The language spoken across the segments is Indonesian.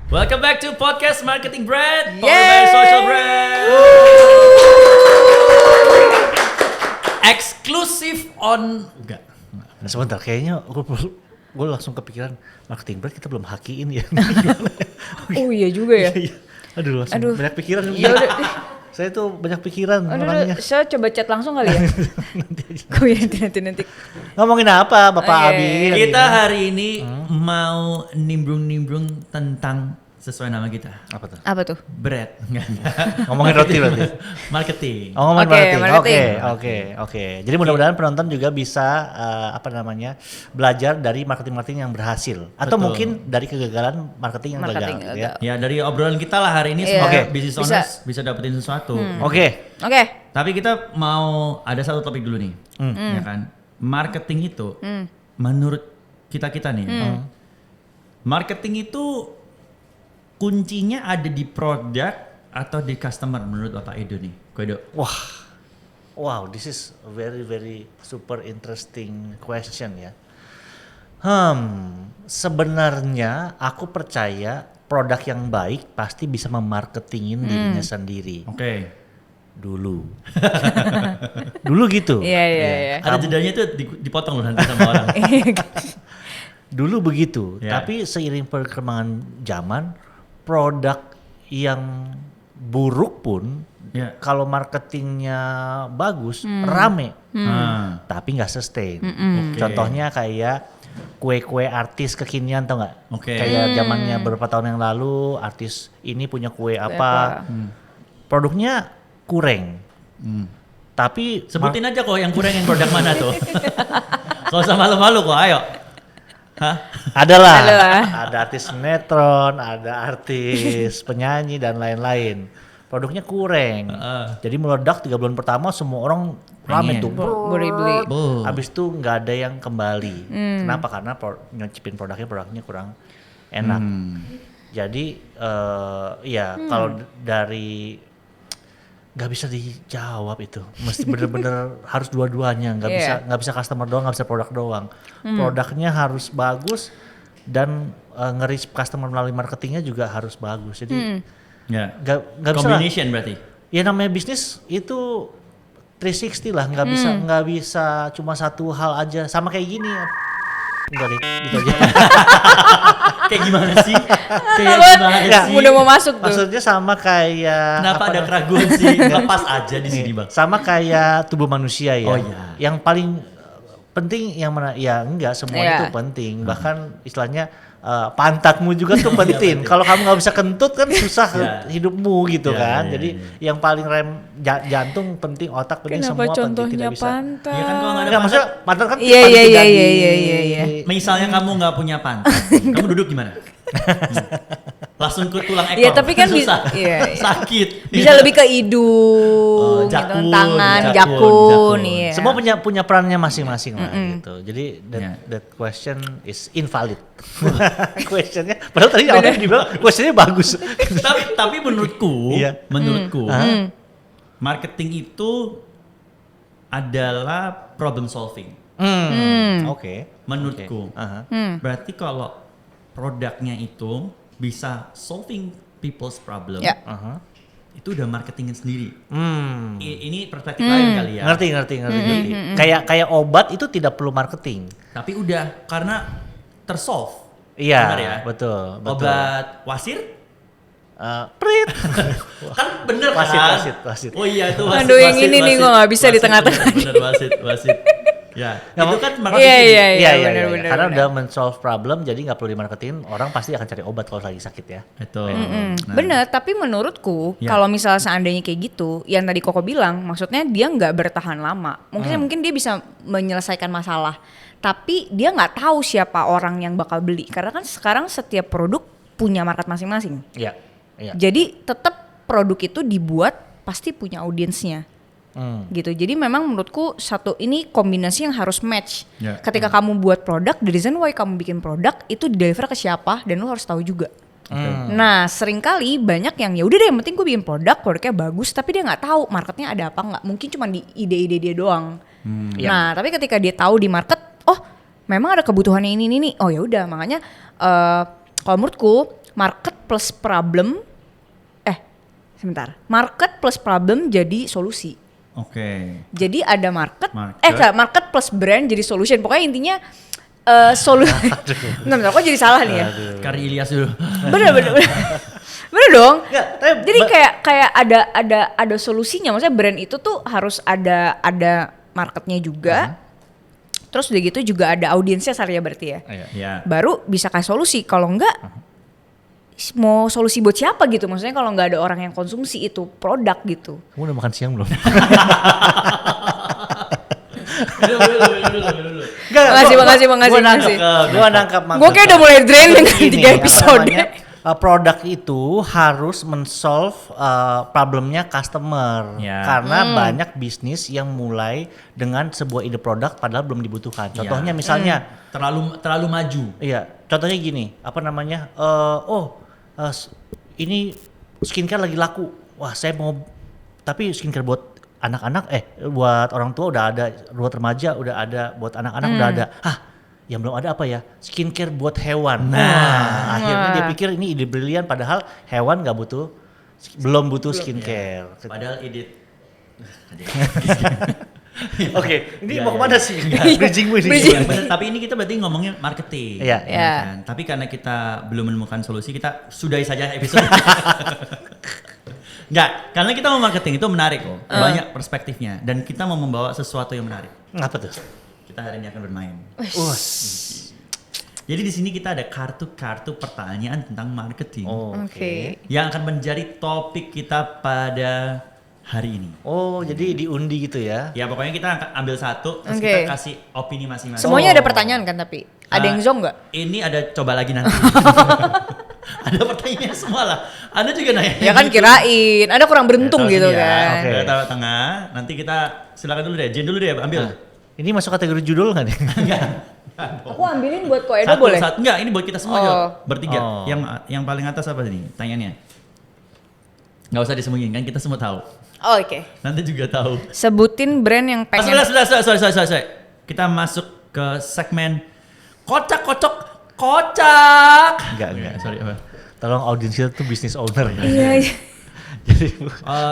Welcome back to podcast Marketing Bread, powered by Social Bread. Eksklusif on enggak. Nah, sebentar, kayaknya gue langsung kepikiran Marketing Bread kita belum hakiin ya. Oh iya juga ya. Aduh, banyak pikiran. Ya udah. Saya tuh banyak pikiran orangnya. Saya coba chat langsung kali ya. Kok ya nanti. Ngomongin apa Bapak Abi? Kita hari ini mau nimbrung-nimbrung tentang sesuai nama kita. Apa tuh? Bread. Ngomongin roti berarti. Marketing. Oh, ngomongin Oke, marketing. marketing. Oke. Jadi mudah-mudahan penonton juga bisa belajar dari marketing yang berhasil atau Betul. mungkin dari kegagalan marketing yang gagal. Gitu ya. Ya dari obrolan kita lah hari ini Iya. semoga Oke. business owners bisa dapetin sesuatu. Oke. Tapi kita mau ada satu topik dulu nih, ya kan? Marketing itu, menurut kita nih, marketing itu kuncinya ada di produk atau di customer menurut Bapak Edo nih, Edo? Wow, this is a very very super interesting question ya. Sebenarnya aku percaya produk yang baik pasti bisa memarketingin dirinya sendiri. Oke. Dulu gitu. Iya. Ada jedanya itu dipotong loh nanti sama orang. Dulu begitu. Ya. Tapi seiring perkembangan zaman, produk yang buruk pun Ya. kalau marketingnya bagus, rame, tapi nggak sustain. Oke. Contohnya kayak kue-kue artis kekinian, tau nggak? Oke. Kayak zamannya beberapa tahun yang lalu, artis ini punya kue apa, produknya kurang. Tapi Sebutin aja kok yang kurang yang produk mana tuh. Gak usah malu-malu kok, ayo. Hah? adalah Adalah. ada artis sinetron, ada artis penyanyi dan lain-lain. Produknya kurang. Jadi meledak 3 bulan pertama semua orang rame Pengen. tuh. Beli. Habis itu nggak ada yang kembali. Kenapa? Karena nyicipin produknya kurang enak. Jadi kalau dari nggak bisa dijawab itu, mesti bener-bener harus dua-duanya, nggak bisa customer doang, nggak bisa produk doang. Produknya harus bagus dan nge-reach customer melalui marketingnya juga harus bagus. Jadi Ya. nggak bisa lah. Combination berarti. Ya namanya bisnis itu 360 lah, nggak bisa cuma satu hal aja, sama kayak gini. Enggak deh, gitu aja. Kayak gimana sih? Kayak Apa? gimana Ya, sih? Udah mau masuk tuh. Maksudnya sama kayak Kenapa ada keraguan sih? Lepas aja di sini, Bang. sama kayak tubuh manusia ya. Oh, iya. Yang paling penting yang mana? Ya enggak, semuanya Iya. itu penting. Bahkan istilahnya pantatmu juga tuh penting. Kalau kamu nggak bisa kentut kan susah hidupmu gitu Iya, kan. iya, Jadi iya. yang paling jantung penting, otak penting, Kenapa semua penting, contohnya tidak bisa. pantat? Iya kan kalau nggak ada Enggak, pantat, maksudnya pantat kan Iya, paling iya, tidak iya. misalnya kamu nggak punya pantat, kamu duduk gimana? Langsung ke tulang ekor. Iya, tapi kan susah. iya. Sakit. Bisa lebih ke hidung, jakun, gitu, tangan, jakun. jakun, iya. Semua punya perannya masing-masing lah gitu. Jadi Ya. that question is invalid. Questionnya, padahal tadi awalnya dibilang questionnya bagus. tapi menurutku, Iya. marketing itu adalah problem solving. Oke. Menurutku. Oke. Aha. Berarti kalau produknya itu bisa solving people's problem, Ya. Aha. itu udah marketingin sendiri. Hmm. Ini perspektif lain kali ya. Ngerti. Kayak obat itu tidak perlu marketing. Tapi udah karena tersolve. Iya, Benar ya? betul. Obat wasir Prit. kan bener kan? Wasit. Oh iya itu Aduh, yang ini nih, gua nggak bisa di tengah-tengah. Bener wasit. Ya, itu kan marketing. Iya, Iya. benar. Karena udah men-solve problem, jadi nggak perlu dimarketin. Orang pasti akan cari obat kalau lagi sakit ya. Betul. Nah, Bener, tapi menurutku Ya. kalau misalnya seandainya kayak gitu, yang tadi Koko bilang, maksudnya dia nggak bertahan lama. Mungkin dia bisa menyelesaikan masalah, tapi dia nggak tahu siapa orang yang bakal beli. Karena kan sekarang setiap produk punya market masing-masing. Iya. Jadi tetap produk itu dibuat pasti punya audiensnya. Gitu. Jadi memang menurutku ini kombinasi yang harus match. Ya. Ketika kamu buat produk, the reason why kamu bikin produk itu di-deliver ke siapa dan lo harus tahu juga. Nah, seringkali banyak yang ya udah deh, yang penting gue bikin produknya bagus, tapi dia nggak tahu marketnya ada apa nggak. Mungkin cuma di ide-ide dia doang. Nah, tapi ketika dia tahu di market, oh memang ada kebutuhannya ini. Oh ya udah, makanya kalau menurutku market plus problem, market plus problem jadi solusi. Oke. Jadi ada market, Market. market plus brand jadi solution. Pokoknya intinya solusi. Bentar, kok jadi salah nih ya? Kari Ilyas dulu. Bener. Bener dong. Nggak, tapi Jadi kayak ada solusinya. Maksudnya brand itu tuh harus ada marketnya juga. Terus udah gitu juga ada audiensnya Sarya berarti ya. Ya. Baru bisa kasih solusi. Kalau enggak mau solusi buat siapa gitu? Maksudnya kalau nggak ada orang yang konsumsi itu produk gitu. Kamu udah makan siang belum? Makasih. Gue nangkap maksud. Gue kayak udah mulai drain dengan Gini, 3 episode. Produk itu harus men-solve problemnya customer. Ya. Karena banyak bisnis yang mulai dengan sebuah ide produk padahal belum dibutuhkan. Contohnya misalnya Terlalu maju. iya, contohnya gini, apa namanya? Ini skincare lagi laku. Wah, saya mau, tapi skincare buat anak-anak, buat orang tua udah ada, buat remaja udah ada, buat anak-anak udah ada. Yang belum ada apa ya? Skincare buat hewan. Nah, akhirnya dia pikir ini ide brilian, padahal hewan belum butuh skincare. Padahal edit. Oke, ini Iya, mau iya. kemana sih? Bridging. Tapi ini kita berarti ngomongnya marketing. Iya. Iya. Kan? Tapi karena kita belum menemukan solusi, kita sudahi saja episode. Enggak, karena kita mau marketing itu menarik kok. Banyak perspektifnya dan kita mau membawa sesuatu yang menarik. Ngapa tuh? Kita hari ini akan bermain. Wah. Jadi di sini kita ada kartu-kartu pertanyaan tentang marketing Oke. yang akan menjadi topik kita pada hari ini. Oh, jadi diundi gitu ya? Ya pokoknya kita akan ambil satu terus Oke. kita kasih opini masing-masing. Semuanya ada pertanyaan kan tapi? Ada yang zong nggak? Ini ada coba lagi nanti. Ada pertanyaan semua lah. Ada juga nanya. Ya kan kirain, ada kurang beruntung Taruh gitu sini ya. kan. Oke. Kita taruh tengah. Nanti kita silakan dulu deh. Jen dulu deh, ambil. Ini masuk kategori judul nggak nih? Enggak. Aku ambilin buat Ko Edo Satu, boleh? satu. Enggak, ini buat kita semua Oh. Jod. Bertiga. Oh. Yang paling atas apa nih? Tanyanya. Nggak usah disembunyiin kan kita semua tahu. Oh, oke. Nanti juga tahu. Sebutin brand yang pengen. Sorry. Kita masuk ke segmen kocak. Enggak. Sorry apa? Tolong audiens kita tuh business owner ya. Iya. Jadi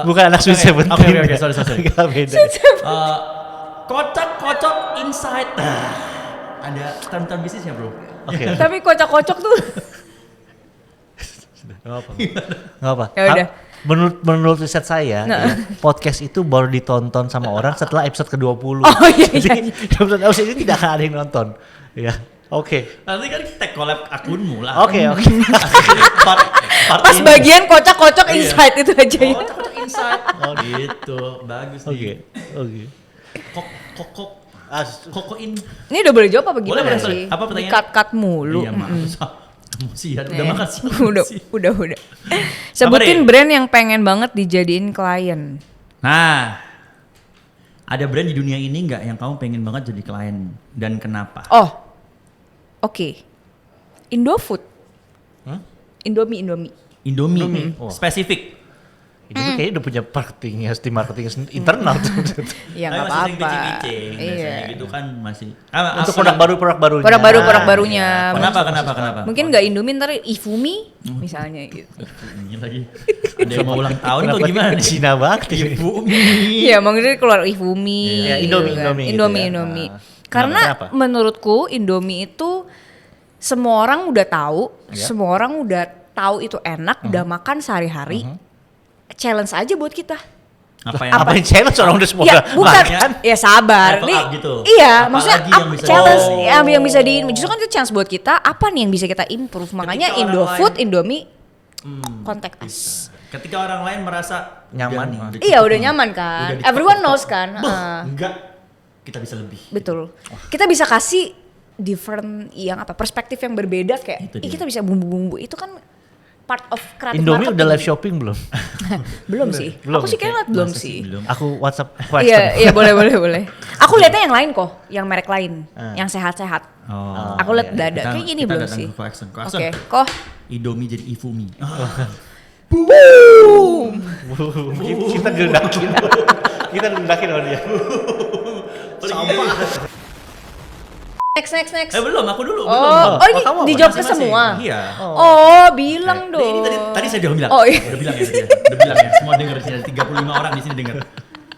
bukan anak Sweet Seventeen. Oke, sorry. Enggak beda. Kocak insight. Ada term-term bisnisnya bro. Oke. Tapi kocak-kocok tuh. Enggak apa. Ya udah. Menurut riset saya, ya, podcast itu baru ditonton sama orang setelah episode ke-20. Oh, iya. Jadi episode ini tidak akan ada yang nonton. Ya. Oke. Nanti kan tag collab akunmu lah. Oke. Part Pas ini. bagian kocak-kocok Iya. insight itu aja ya. Kocak insight. Oh gitu. Bagus nih. Oke. Kokoin. Ini udah boleh jawab apa gimana Boleh, sih? apa pertanyaan? Di-cut mulu. Iya maaf. Emosian. Udah Eh, makan siang. udah. Sebutin Rin? brand yang pengen banget dijadiin klien. Nah, ada brand di dunia ini nggak yang kamu pengen banget jadi klien dan kenapa? Oh, oke. Indofood. Hah? Indomie. Indomie. Oh. Spesifik. Ini kayaknya udah punya tim marketing internal tuh. Ya nggak Tapi masih apa-apa. kicing-kicing. Biasanya Iya. gitu kan masih. Untuk produk barunya. Produk barunya. Kenapa? Mungkin nggak Indomie ntar Ifumi misalnya gitu. Ini lagi. Ada yang mau ulang tahun atau Kenapa gimana nih? Cina banget ini? Ibu. Iya, maksudnya keluar Ifumi. Iya, Indomie gitu kan. gitu ya. Indomie. Nah, Karena kenapa? menurutku Indomie itu semua orang udah tahu, Ya. semua orang udah tahu itu enak, udah makan sehari-hari. Challenge aja buat kita. Apa yang challenge orang udah semua Ya, udah bukan. makan? Ya sabar. Level Nih, up gitu. Iya, Apa maksudnya lagi yang bisa challenge di- yang bisa di justru kan itu chance buat kita. Apa nih yang bisa kita improve? Makanya orang Indofood, lain- Indomie, contact us. Ketika orang lain merasa Nyaman. udah Iya, cukup udah nih. nyaman kan. Udah dicukup. Everyone knows kan. Enggak. Kita bisa lebih. Betul. Kita bisa kasih different yang apa perspektif yang berbeda kayak Itu dia. kita bisa bumbu-bumbu itu kan part of creative Indomie marketing. udah live shopping belum? Belum sih. Belum Aku sih ya? kayaknya liat belum Masa sih. belum? Aku WhatsApp Iya boleh. Aku lihatnya yang lain kok, yang merek lain, yang sehat-sehat. Oh. Aku lihat udah ada. Kita- Kayak gini kita belum datang sih. ke Coaxon. Oke, kok. Indomie jadi Ifumi. kita diledakin. Kita diledakin sama dia. Sampah. Next. Belum, aku dulu. Oh, belum. oh ini kamu apa? dijawab ke Masing-masing. semua. Iya. Oh, bilang Ini dong. tadi saya udah bilang. Oh, iya. Udah bilang ya tadi ya. Udah bilang ya. Semua denger di sini, 35 orang di sini denger.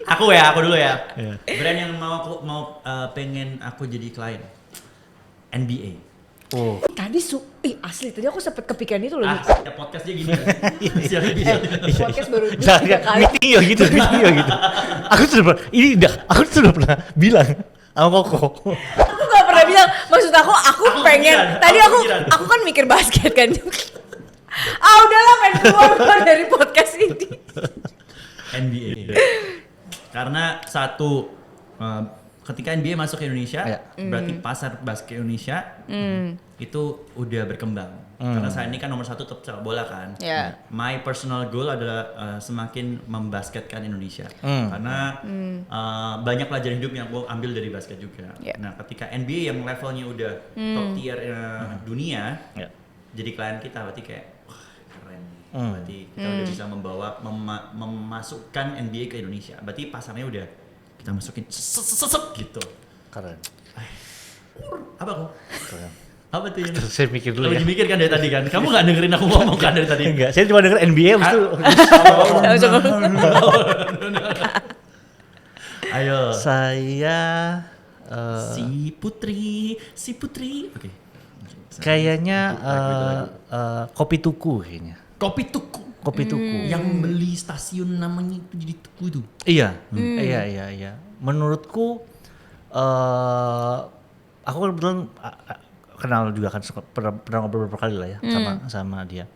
Aku dulu ya. Brand yang mau pengen aku jadi klien. NBA. Oh. Tadi asli tadi aku sempet kepikiran itu loh. Ya podcast dia gini. Podcast baru Jangan 3 kali. meeting ya gitu. Aku sudah pernah bilang sama Koko. Aku gak pernah bilang, maksud aku pengen. kepikiran, Tadi aku aku kan mikir basket kan. Udahlah pengen keluar dari podcast ini. NBA. Karena satu ketika NBA masuk ke Indonesia, Ya. berarti pasar basket Indonesia itu udah berkembang. Karena saya ini kan nomor 1 klub sepak bola kan. Ya. My personal goal adalah semakin membasketkan Indonesia. Karena banyak pelajaran hidup yang gue ambil dari basket juga. Ya. Nah, ketika NBA yang levelnya udah top tier dunia, Ya. jadi klien kita berarti kayak wah, keren. Berarti kita udah bisa memasukkan NBA ke Indonesia. Berarti pasarnya udah kita masukin gitu. Keren. Apa kok? Keren. Apa tuh yang Terus saya mikir dulu ya. lagi mikir kan dari tadi kan? Kamu nggak dengerin aku ngomong kan dari tadi? Enggak, saya cuma denger NBA habis itu. Ayo. Saya Si Putri. Oke. kayaknya kopi tuku kayaknya. Kopi tuku. Kopi tuku. Yang beli stasiun namanya itu jadi tuku itu. Iya. Iya. Menurutku aku kebetulan kenal juga kan pernah ngobrol beberapa kali lah ya sama dia.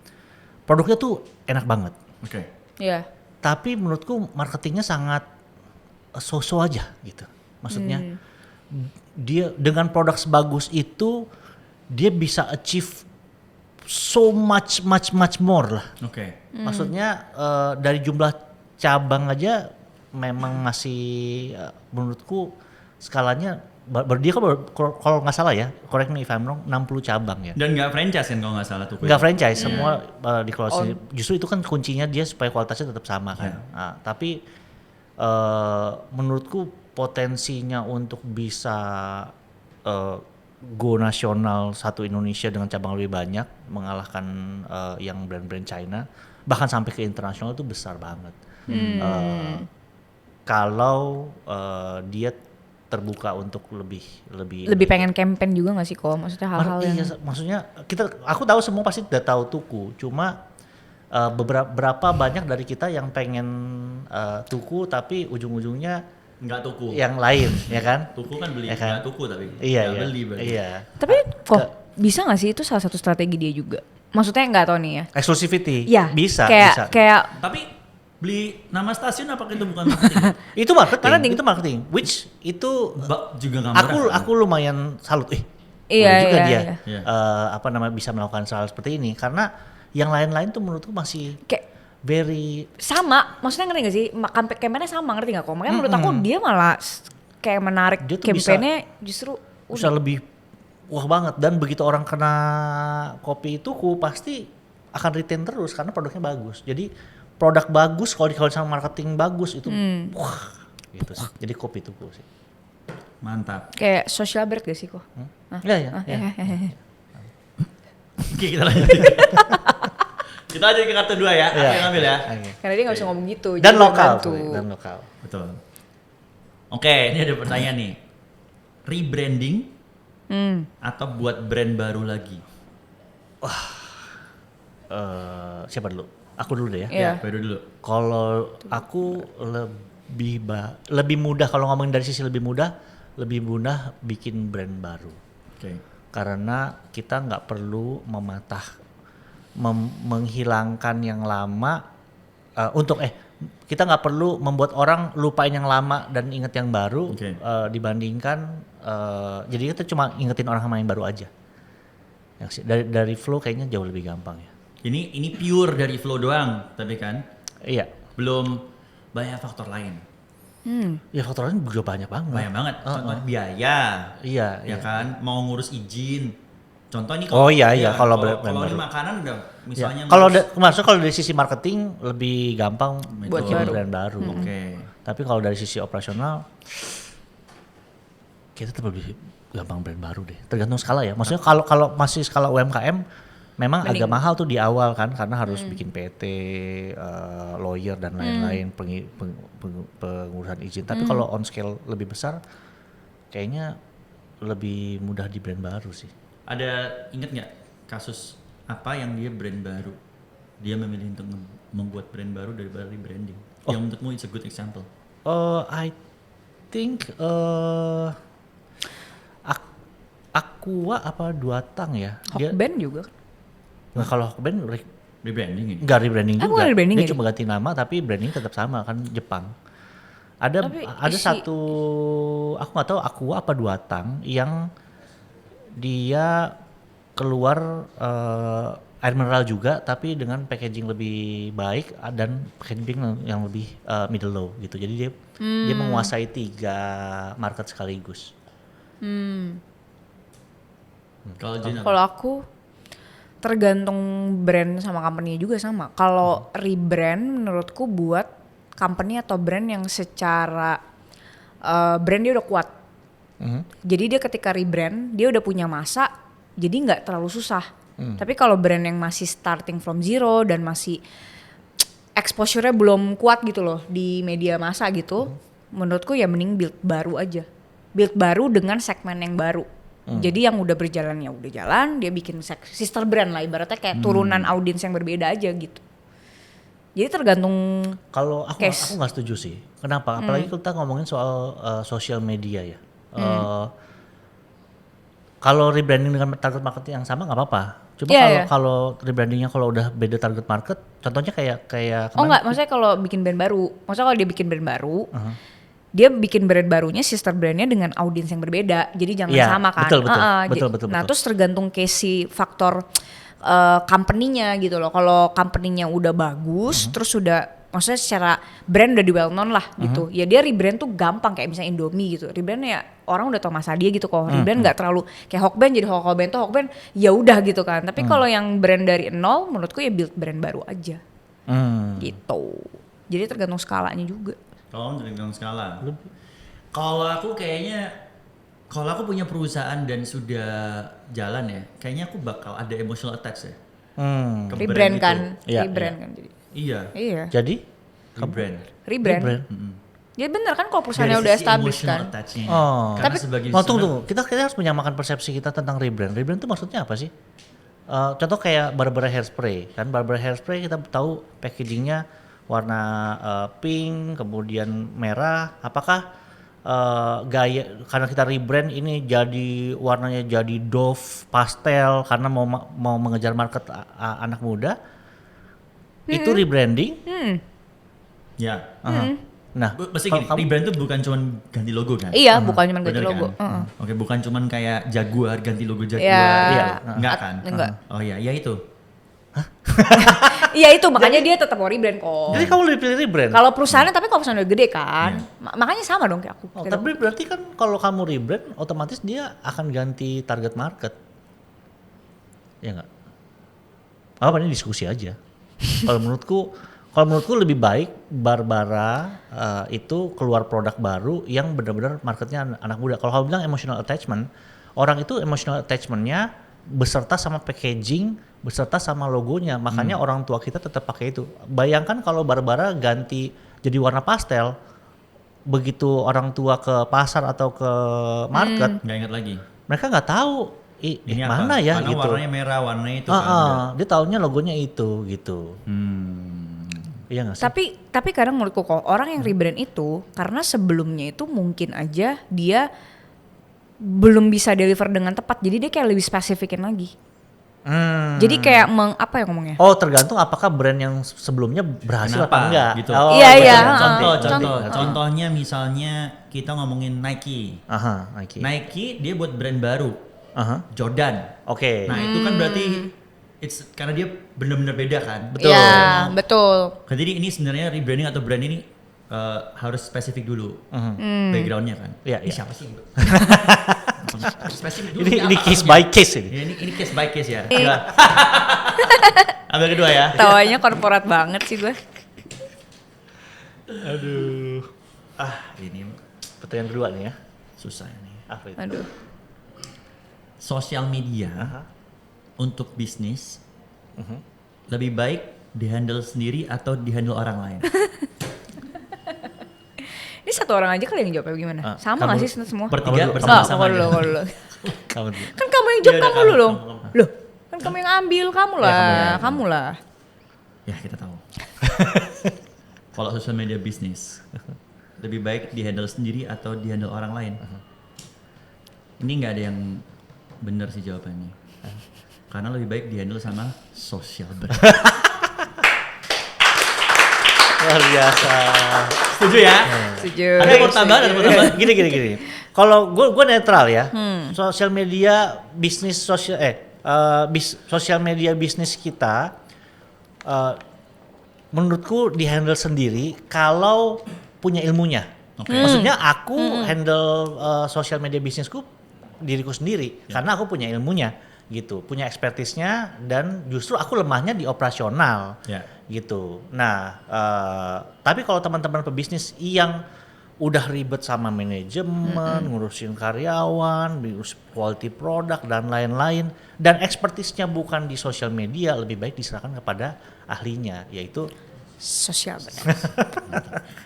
Produknya tuh enak banget. Oke. Iya. Tapi menurutku marketingnya sangat so-so aja gitu. Maksudnya dia dengan produk sebagus itu dia bisa achieve so much more lah. Oke. Maksudnya dari jumlah cabang aja memang masih menurutku skalanya dia kan kalau nggak salah ya, correct me if I'm wrong, 60 cabang ya. Dan nggak franchise kan kalau nggak salah tuh. Nggak franchise, semua dikelola sendiri. Justru itu kan kuncinya dia supaya kualitasnya tetap sama kan. Nah, tapi menurutku potensinya untuk bisa go nasional satu Indonesia dengan cabang lebih banyak, mengalahkan yang brand-brand China, bahkan sampai ke internasional itu besar banget. Kalau dia terbuka untuk lebih pengen campaign juga gak sih kok? Maksudnya hal-hal yang iya, maksudnya aku tahu semua pasti udah tahu tuku, cuma berapa banyak dari kita yang pengen tuku tapi ujung-ujungnya Nggak tuku. yang lain, ya kan? Tuku kan beli, Ya kan? nggak tuku tapi. Iya, Nggak iya. beli berarti. Iya. Tapi kok bisa gak sih itu salah satu strategi dia juga? Maksudnya nggak tahu nih ya. Exclusivity. Iya. Bisa, bisa. Kayak Tapi beli nama stasiun apakah itu bukan marketing? Itu marketing, Marketing. itu marketing. Which itu Juga nggak murah. aku lumayan salut. Iya, boleh juga iya, dia iya. bisa melakukan hal seperti ini karena yang lain-lain tuh menurutku masih kayak very sama, maksudnya ngerti gak sih? Campaign-nya sama, ngerti gak kok? Makanya menurut aku dia malah kayak menarik Dia tuh campaign-nya justru bisa lebih wah banget, dan begitu orang kena kopi tuku pasti akan retain terus karena produknya bagus. Jadi produk bagus kalau dikawin sama marketing bagus itu wah gitu sih. Jadi kopi tuku sih. Mantap. kayak social break gak sih kok? Iya. Oke, kita lanjut. Kita aja ke kartu 2 ya. Aku yang ambil ya. Oke. Karena dia gak bisa ngomong gitu. Dan jadi lokal bantu. tuh, dan lokal. Betul. Oke, ini ada pertanyaan nih. Rebranding atau buat brand baru lagi? Siapa dulu? Aku dulu deh ya. Iya. Baru dulu. Kalau aku lebih mudah, kalau ngomongin dari sisi lebih mudah bikin brand baru. Oke. Karena kita nggak perlu menghilangkan yang lama kita nggak perlu membuat orang lupain yang lama dan inget yang baru. Oke. Dibandingkan jadi kita cuma ingetin orang sama yang baru aja. Dari flow kayaknya jauh lebih gampang ya. Ini pure dari flow doang, tapi kan Iya. belum banyak faktor lain. Ya faktor lain juga banyak banget. Banyak banget. Contoh biaya. Iya. Ya kan, mau ngurus izin. Contoh ini Oh iya, kalau kalau brand ini baru. makanan udah misalnya Ya. Kalau ngurus- kalau dari sisi marketing lebih gampang Buat bikin baru. brand baru. Oke. Tapi kalau dari sisi operasional kita tetap lebih gampang brand baru deh. Tergantung skala ya. Maksudnya kalau masih skala UMKM memang agak mahal tuh di awal kan karena harus bikin PT, lawyer dan lain-lain, pengurusan izin. Tapi kalau on scale lebih besar kayaknya lebih mudah di brand baru sih. Ada inget nggak kasus apa yang dia brand baru? Dia memilih untuk membuat brand baru daripada rebranding. Yang menurutmu it's a good example? I think Aqua apa Duatang ya? Hokben juga. Nggak, kalau Hokben Rebranding ini? nggak rebranding juga. bukan rebranding Dia ya? cuma ganti nama tapi branding tetap sama kan Jepang. Ada Tapi satu aku nggak tahu Aqua apa Duatang yang dia keluar air mineral juga tapi dengan packaging lebih baik dan packaging yang lebih middle low gitu. Jadi dia menguasai 3 market sekaligus. Kalau Jin apa? Kalau aku tergantung brand sama company juga sama. Kalau rebrand menurutku buat company atau brand yang secara brand dia udah kuat. Jadi dia ketika rebrand dia udah punya masa, jadi nggak terlalu susah. Tapi kalau brand yang masih starting from zero dan masih exposure-nya belum kuat gitu loh di media massa gitu, menurutku ya mending build baru aja. Build baru dengan segmen yang baru. Jadi yang udah berjalan ya udah jalan, dia bikin sister brand lah ibaratnya kayak turunan audiens yang berbeda aja gitu. Jadi tergantung Kalau aku case. nggak setuju sih. Kenapa? Apalagi kita ngomongin soal social media ya. Kalau rebranding dengan target market yang sama nggak apa-apa. Cuma kalau rebrandingnya kalau udah beda target market, contohnya kayak Oh enggak, maksudnya kalau bikin brand baru. Maksudnya kalau dia bikin brand baru, dia bikin brand barunya sister brandnya dengan audiens yang berbeda. Jadi jangan Iya, sama kan. betul. Nah terus tergantung case si faktor company-nya gitu loh. Kalau company-nya udah bagus, terus udah maksudnya secara brand udah di well known lah gitu. Ya dia rebrand tuh gampang kayak misalnya Indomie gitu. Rebrand ya orang udah tau masa dia gitu kok. Rebrand nggak terlalu kayak Hokben jadi Hokben ya udah gitu kan. Tapi kalau yang brand dari nol menurutku ya build brand baru aja. Gitu. Jadi tergantung skalanya juga. Kalau tergantung skala. Kalau aku kayaknya, kalau aku punya perusahaan dan sudah jalan ya, kayaknya aku bakal ada emotional attach ya. Ke Rebrand brand kan, itu. rebrand kan jadi. Iya. Jadi Rebrand. Ya bener kan kalau perusahaannya Dari udah sisi established emotional kan. attach-nya. Oh. Karena sebagai Tunggu. Kita harus menyamakan persepsi kita tentang rebrand. Rebrand itu maksudnya apa sih? Contoh kayak Barbara Hairspray. Kan Barbara Hairspray kita tahu packagingnya warna pink, kemudian merah. Apakah gaya karena kita rebrand ini jadi warnanya jadi Dove pastel karena mau mengejar market anak muda? Itu rebranding? Ya. Nah, Pasti gini, rebrand itu bukan cuma ganti logo kan? Iya, bukan cuma ganti Bener logo. Kan? Oke, bukan cuma kayak Jaguar ganti logo Jaguar. Ya, Enggak kan? enggak. Oh iya, ya itu. Iya itu makanya dia tetap mau rebrand kok. jadi kamu lebih pilih rebrand? Kalau perusahaannya tapi kalau perusahaan udah gede kan, makanya sama dong kayak aku. Oh, tapi berarti kan kalau kamu rebrand otomatis dia akan ganti target market. Ya enggak? Apa ini diskusi aja. Kalau menurutku lebih baik Barbara itu keluar produk baru yang benar-benar marketnya anak muda. Kalau kamu bilang emotional attachment, orang itu emotional attachmentnya beserta sama packaging, beserta sama logonya. Makanya orang tua kita tetap pakai itu. Bayangkan kalau Barbara ganti jadi warna pastel, begitu orang tua ke pasar atau ke market, Nggak ingat lagi. mereka nggak tahu Ini mana apa? ya Karena gitu. warnanya merah, warnanya itu kan. Dia taunya logonya itu gitu. Iya nggak sih? Tapi kadang menurutku kok orang yang rebrand itu karena sebelumnya itu mungkin aja dia belum bisa deliver dengan tepat, jadi dia kayak lebih spesifikin lagi. Jadi kayak apa ya ngomongnya? Oh, tergantung apakah brand yang sebelumnya berhasil Kenapa? apa enggak. Gitu. Oh, Iya, iya. Contohnya misalnya kita ngomongin Nike. Aha, Nike. Nike dia buat brand baru. Aha. Jordan. Oke. Nah, itu kan berarti karena dia benar-benar beda kan. Betul. Ya, betul. Jadi ini sebenarnya rebranding atau brand ini harus spesifik dulu backgroundnya kan. Iya, Ini iya. siapa sih? Spesifik dulu. Ini case by case ini. Ya, ini case by case ya. Ambil kedua ya. Tawanya korporat banget sih gue. Aduh. Ini Pertanyaan kedua nih ya. susah ini. Apa itu? Aduh. Sosial media untuk bisnis lebih baik dihandle sendiri atau dihandle orang lain? Ini satu orang aja kali yang jawabnya gimana? Sama kamu- nggak sih semua? Bertiga Kamu- bersama-sama Kalau aja. dulu. Kamu dulu. Kan kamu yang jawab Ya udah, kamu dulu. kamu. Loh, kan kamu yang ambil, kamu lah, kamu. kamu lah. Ya kita tahu. Kalau sosial media bisnis lebih baik dihandle sendiri atau dihandle orang lain? Ini nggak ada yang benar sih jawabannya. Karena lebih baik dihandle sama social brand. Luar biasa. Setuju ya? Setuju. Ada yang mau tambahan? Ada yang mau tambahan? Gini. Kalau gue netral ya. Sosial media bisnis sosial media bisnis kita menurutku dihandle sendiri kalau punya ilmunya. Maksudnya aku handle sosial media bisnisku diriku sendiri karena aku punya ilmunya gitu, punya expertise-nya dan justru aku lemahnya di operasional. Ya. Gitu. Nah, tapi kalau teman-teman pebisnis yang udah ribet sama manajemen, ngurusin karyawan, ngurus quality product dan lain-lain, dan expertise-nya bukan di sosial media, lebih baik diserahkan kepada ahlinya, yaitu Sosial brand.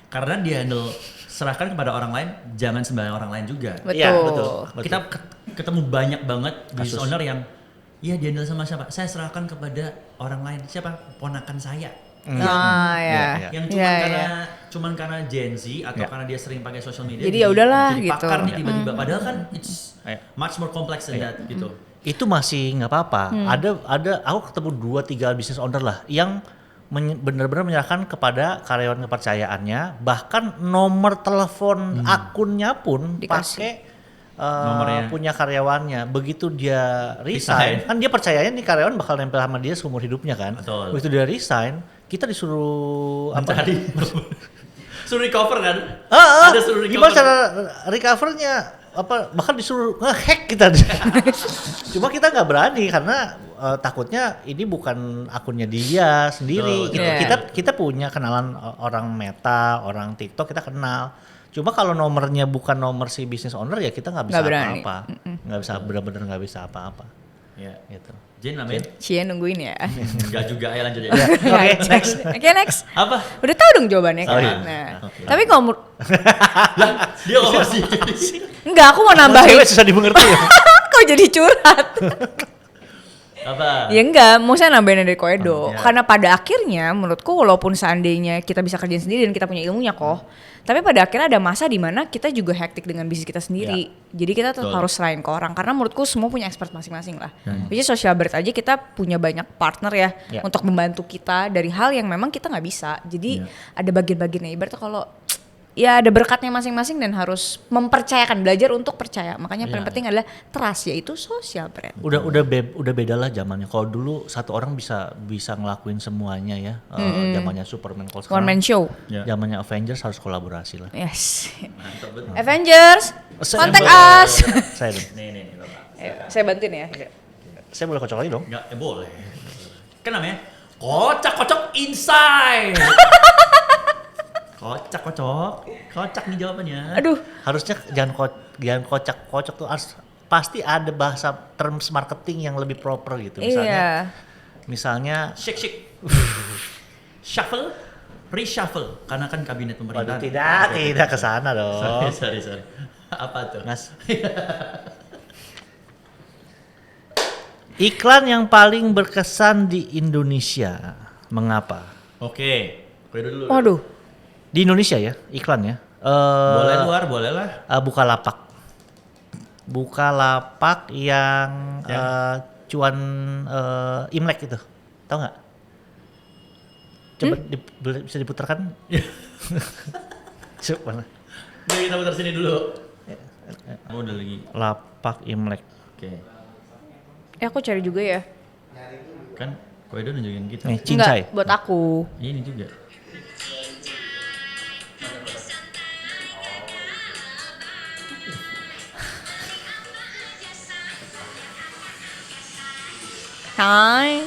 Karena dihandle serahkan kepada orang lain, jangan sembarang orang lain juga. Betul. Iya, betul. Kita ketemu banyak banget business Kasus. owner yang dihandle sama siapa? Saya serahkan kepada orang lain. Siapa? Ponakan saya. Ah ya. Iya. Yang cuman karena Gen Z atau Ya. karena dia sering pakai social media. Jadi ya udahlah jadi gitu. pakar nih tiba-tiba. Padahal kan it's Ya. much more complex than that gitu. itu masih nggak apa-apa. Ada aku ketemu 2-3 business owner lah yang benar-benar menyerahkan kepada karyawan kepercayaannya, bahkan nomor telepon akunnya pun Dikasih. pakai Nomornya. punya karyawannya. Begitu dia resign, kan dia percayanya nih karyawan bakal nempel sama dia seumur hidupnya kan. Betul. Begitu dia resign, kita disuruh Mencari. Suruh recover kan? Ah, Ada suruh gimana recover. cara recovernya? Apa bahkan disuruh nge-hack kita. Cuma kita nggak berani karena takutnya ini bukan akunnya dia sendiri. Betul. Gitu. Yeah. Kita punya kenalan orang Meta, orang TikTok kita kenal. Cuma kalau nomornya bukan nomor si business owner ya kita nggak bisa Nggak berani. apa-apa. Nggak bisa benar-benar nggak bisa apa-apa. Ya. Gitu. Jen namanya? Cie nungguin ya. Enggak juga, ayo lanjut ya. Oke, next. Oke, next. Apa? Udah tahu dong jawabannya kan. iya. Nah, Oke. tapi kalau Dia ngomong sih. enggak, aku mau nambahin. Cewek susah dimengerti ya. Kok jadi curhat? Apa? Ya enggak, mau saya nambahin dari Koedo. Ya. Karena pada akhirnya menurutku walaupun seandainya kita bisa kerjain sendiri dan kita punya ilmunya kok, tapi pada akhirnya ada masa di mana kita juga hektik dengan bisnis kita sendiri. Jadi kita tetap Betul. harus serahin ke orang karena menurutku semua punya expert masing-masing lah. Hmm. Which is social bird aja kita punya banyak partner ya Ya. untuk membantu kita dari hal yang memang kita nggak bisa. Jadi Ya. ada bagian-bagiannya ibaratnya kalau ya ada berkatnya masing-masing dan harus mempercayakan, belajar untuk percaya. Makanya paling Ya. penting adalah trust, yaitu social brand. Udah beda lah zamannya. Kalau dulu satu orang bisa ngelakuin semuanya ya. Zamannya Superman. Kalau One sekarang man show. Ya. zamannya Avengers harus kolaborasi lah. Yes. Mantap betul. Avengers, contact Assemble. us. Saya dong. Nih, Bapak. Ayo, saya bantuin ya. Saya boleh kocok lagi dong. Enggak, boleh. Kan namanya kocak-kocok inside. Kocak nih jawabannya. Aduh, Harusnya jangan kocak-kocok tuh harus pasti ada bahasa terms marketing yang lebih proper gitu. iya. Misalnya Shake. Shuffle, reshuffle. Karena kan kabinet waduh, pemerintahan. tidak ke sana dong. Sorry. Apa tuh? Mas. Iklan yang paling berkesan di Indonesia. Mengapa? Oke. Kowe dulu. Waduh. Di Indonesia ya, iklan ya. Boleh luar, boleh lah. Bukalapak. Bukalapak yang cuan Imlek itu. Tahu nggak? Coba bisa diputarkan? Coba. Mari kita putar sini dulu. Kamu udah lagi. Lapak Imlek. Oke. Aku cari juga ya. Kan Kowe udah nunjukin kita. Nih, cincai. Enggak, buat aku. Ini juga. Hai.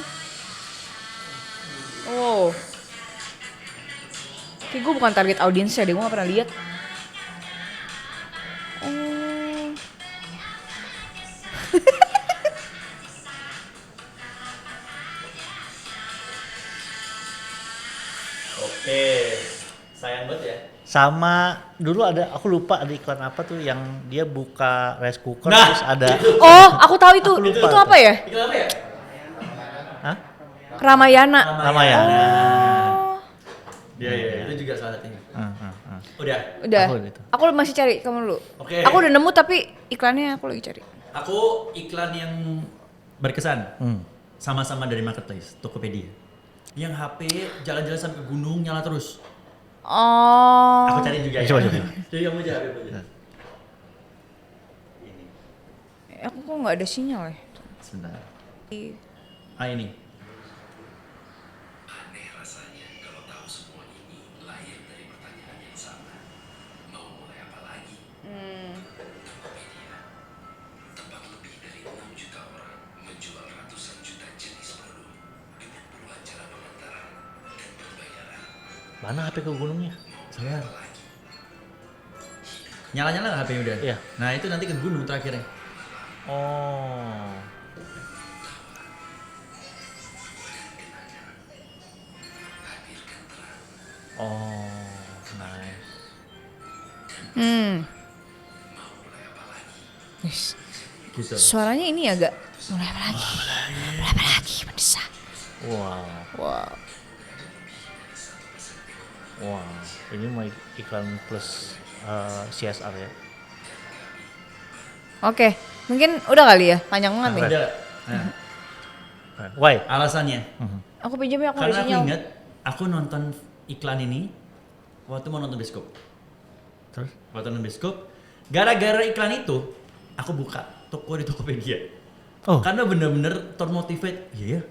Oh. Kayak gue bukan target audiensnya deh, gue gak pernah lihat. Oh. Oke, sayang banget ya. Sama dulu ada, aku lupa ada iklan apa tuh yang dia buka rice cooker Nah, terus ada Oh, aku tahu itu. Aku lupa Itu tuh. apa ya? Iklan apa ya? Hah? Ramayana. Ramayana. Iya, itu juga salah satunya. Udah. Udah. Aku itu. Aku masih cari, kamu dulu. Oke. Aku udah nemu tapi iklannya aku lagi cari. Aku iklan yang berkesan. Sama-sama dari marketplace, Tokopedia. Yang HP jalan-jalan sampai ke gunung nyala terus. Oh. Aku cari juga ya. Coba. Jadi kamu aja. Ini. Aku kok nggak ada sinyal ya. Sebentar. Ini. Mana HP ke gunungnya? Saya. Nyala-nyala nggak HP-nya udah? Iya. Nah itu nanti ke gunung terakhirnya. Oh. Oh, nice. Yes. Gitu. Suaranya ini agak mulai apa lagi? Mulai apa lagi? Mendesak. Wow. Wow. Wow. Ini mau iklan plus CSR ya. Oke, mungkin udah kali ya, panjang banget nih. Udah. Nah, Why? alasannya. Aku pinjam ya, aku ada Karena aku sinyal. ingat aku nonton iklan ini waktu mau nonton bioskop. Terus? Waktu nonton bioskop, gara-gara iklan itu aku buka toko di Tokopedia. Oh. Karena bener-bener termotivate, iya ya,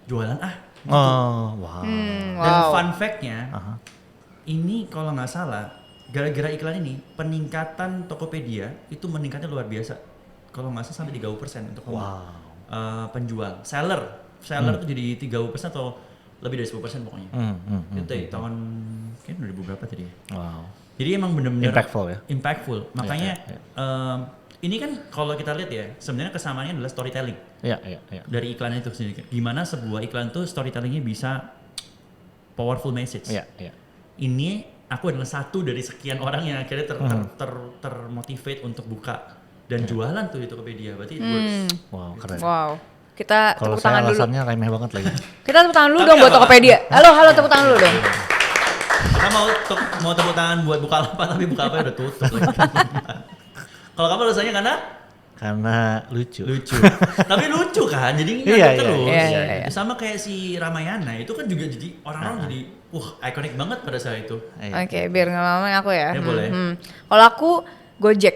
jualan ah. Oh, wow. Dan Wow. fun fact-nya, Aha. ini kalau nggak salah, gara-gara iklan ini peningkatan Tokopedia itu meningkatnya luar biasa. Kalau nggak salah sampai 30% untuk Wow. penjual, seller tuh jadi 30% atau lebih dari 10% pokoknya. Itu dari tahun kayaknya 2000 berapa tadi ya. Wow. Jadi emang bener-bener Impactful ya? Impactful. Makanya iya. ini kan kalau kita lihat ya, sebenarnya kesamaannya adalah storytelling Iya. dari iklan itu sendiri. Gimana sebuah iklan tuh storytellingnya bisa powerful message. Iya. Ini aku adalah satu dari sekian orang yang akhirnya termotivate untuk buka dan jualan tuh di Tokopedia. Berarti it works. Wow, keren. Wow. Kita Kalau tepuk saya tangan dulu. alasannya remeh banget lagi. Kita tepuk tangan dulu Tapi dong buat apa? Tokopedia. Halo, tepuk tangan dulu dong. Kita mau tepuk tangan buat Bukalapak tapi Bukalapak udah tutup. Kalau kamu alasannya karena Karena lucu. Tapi lucu kan, jadi Iya, ingat iya, terus. iya. Sama kayak si Ramayana itu kan juga jadi orang-orang jadi ikonik banget pada saat itu. Iya. Oke, biar nggak lama aku ya. Ya, boleh. Kalau aku Gojek.